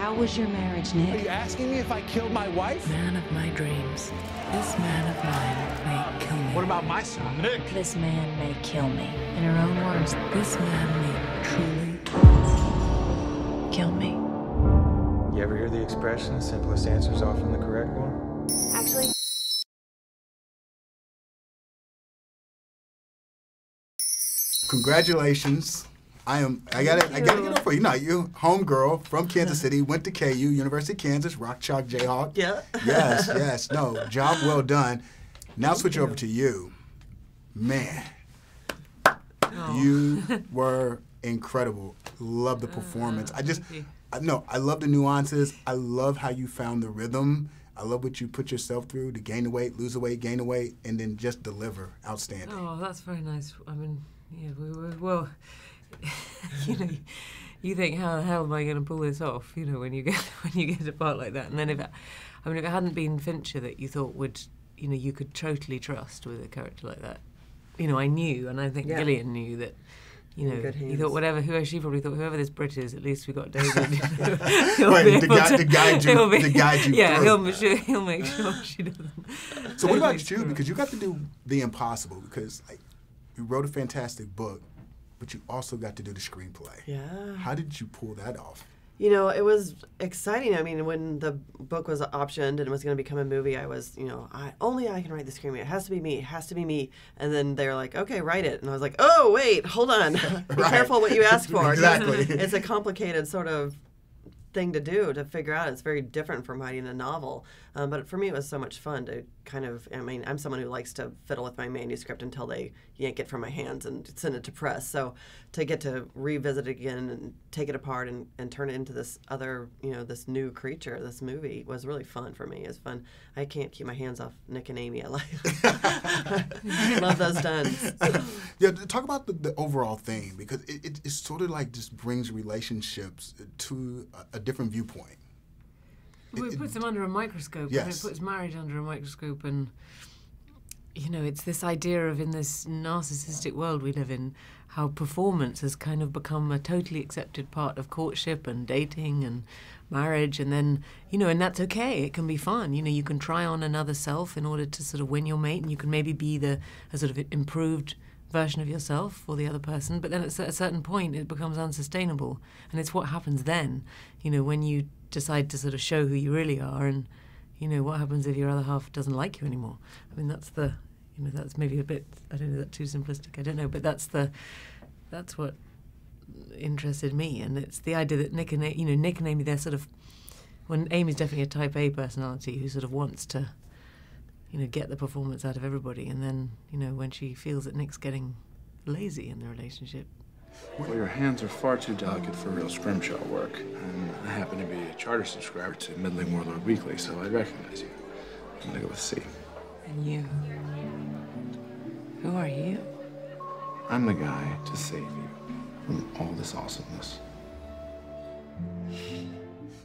How was your marriage, Are Nick? you asking me if I killed my wife? Man of my dreams. This man of mine may kill me. What about my son, Nick? This man may kill me. In her own words, This man may truly kill me. You ever hear the expression, the simplest answer is often the correct one? actually, Congratulations. I gotta get it for you. No, you homegirl from Kansas City, went to KU, University of Kansas, Rock Chalk Jayhawk. Yeah. Yes. No, job well done. Now switch over to you. Man, you were incredible. Love the performance. I love the nuances. I love how you found the rhythm. I love what you put yourself through to gain the weight, lose the weight, gain the weight, and then just deliver. Outstanding. Oh, that's very nice. I mean, yeah, well, you know, you think, how the hell am I going to pull this off? You know, when you get a part like that, and then if it hadn't been Fincher that you thought would, you know, you could totally trust with a character like that, you know, I knew, and I think Gillian knew that. You know, he thought she probably thought whoever this Brit is, at least we got David. Right, the guide you yeah, through. he'll make sure she doesn't. So what about you? Because you got to do the impossible. Because like, you wrote a fantastic book, but you also got to do the screenplay. Yeah. How did you pull that off? You know, it was exciting. I mean, when the book was optioned and it was going to become a movie, I was, you know, only I can write the screenplay. It has to be me. It has to be me. And then they're like, okay, write it. And I was like, oh, wait, hold on. Be careful what you ask for. Exactly. It's a complicated sort of thing to do, to figure out. It's very different from writing a novel. But for me, it was so much fun to kind of, I mean, I'm someone who likes to fiddle with my manuscript until they yank it from my hands and send it to press. So to get to revisit it again and take it apart and turn it into this other, you know, this new creature, this movie was really fun for me. It's fun. I can't keep my hands off Nick and Amy. I love those stunts. Yeah, talk about the overall theme, because it sort of like just brings relationships to a different viewpoint. Well, it puts them under a microscope. Yes. It puts marriage under a microscope, and you know, it's this idea of, in this narcissistic world we live in, how performance has kind of become a totally accepted part of courtship and dating and marriage, and then, you know, and that's okay. It can be fun. You know, you can try on another self in order to sort of win your mate, and you can maybe be a sort of improved version of yourself for the other person, but then at a certain point it becomes unsustainable, and it's what happens then, you know, when you decide to sort of show who you really are, and you know, what happens if your other half doesn't like you anymore. I mean, that's that's maybe a bit, I don't know, that's too simplistic, I don't know, but that's what interested me. And it's the idea that Nick and Amy, they're sort of, when Amy's definitely a type A personality who sort of wants to, you know, get the performance out of everybody, and then, you know, when she feels that Nick's getting lazy in the relationship. Well, your hands are far too delicate for real scrimshaw work, and I happen to be a charter subscriber to Middling Warlord Weekly, so I'd recognize you. I'm gonna go with C. And you? Who are you? I'm the guy to save you from all this awesomeness.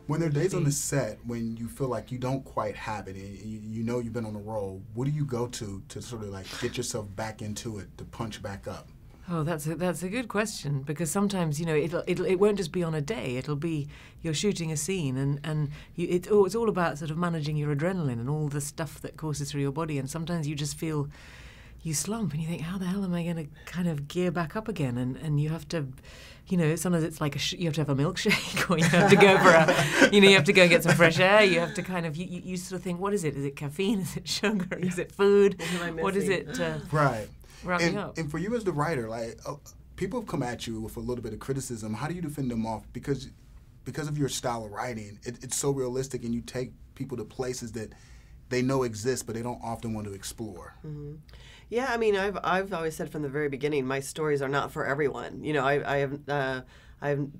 When there are days on the set when you feel like you don't quite have it, and you know you've been on a roll, what do you go to sort of like get yourself back into it, to punch back up? Oh, that's a good question, because sometimes, you know, it won't just be on a day. It'll be, you're shooting a scene, and it's all about sort of managing your adrenaline and all the stuff that courses through your body, and sometimes you just feel, you slump and you think, how the hell am I going to kind of gear back up again? And you have to, you know, sometimes it's like you have to have a milkshake, or you have to go for you have to go and get some fresh air. You have to kind of, you sort of think, what is it? Is it caffeine? Is it sugar? Is it food? What is it? Right. Up. And for you as the writer, like people have come at you with a little bit of criticism. How do you defend them off? Because of your style of writing, it's so realistic, and you take people to places that they know exist, but they don't often want to explore. Mm-hmm. Yeah, I mean, I've always said from the very beginning, my stories are not for everyone. You know, I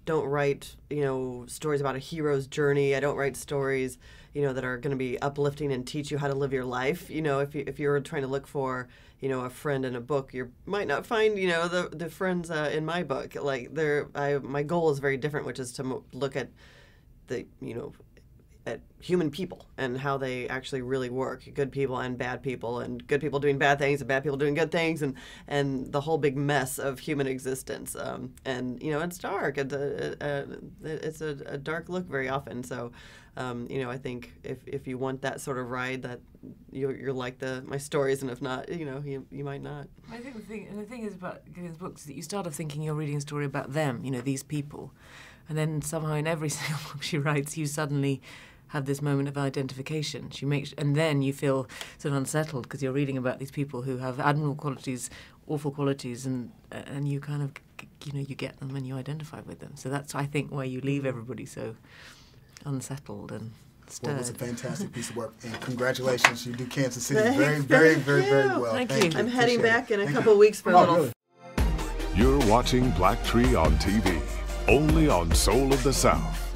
don't write, you know, stories about a hero's journey. I don't write stories, you know, that are going to be uplifting and teach you how to live your life. You know, if you're trying to look for, you know, a friend in a book, you might not find, you know, the friends in my book. Like my goal is very different, which is to look at the, you know, at human people and how they actually really work. Good people and good people doing bad things and bad people doing good things, and the whole big mess of human existence. And you know, it's dark. It's a dark look very often. So, you know, I think if you want that sort of ride, that you're like my stories, and if not, you know, you might not. I think the thing is about Gillian's books is that you start off thinking you're reading a story about them, you know, these people, and then somehow in every single book she writes, you suddenly have this moment of identification. And then you feel sort of unsettled because you're reading about these people who have admirable qualities, awful qualities, and you kind of, you know, you get them and you identify with them. So that's, I think, why you leave everybody so unsettled and stirred. Well, it was a fantastic piece of work, and congratulations, you do Kansas City very well. Thank you. I'm heading back in a couple of weeks for a little. Really? You're watching BLACKTREE on TV, only on Soul of the South.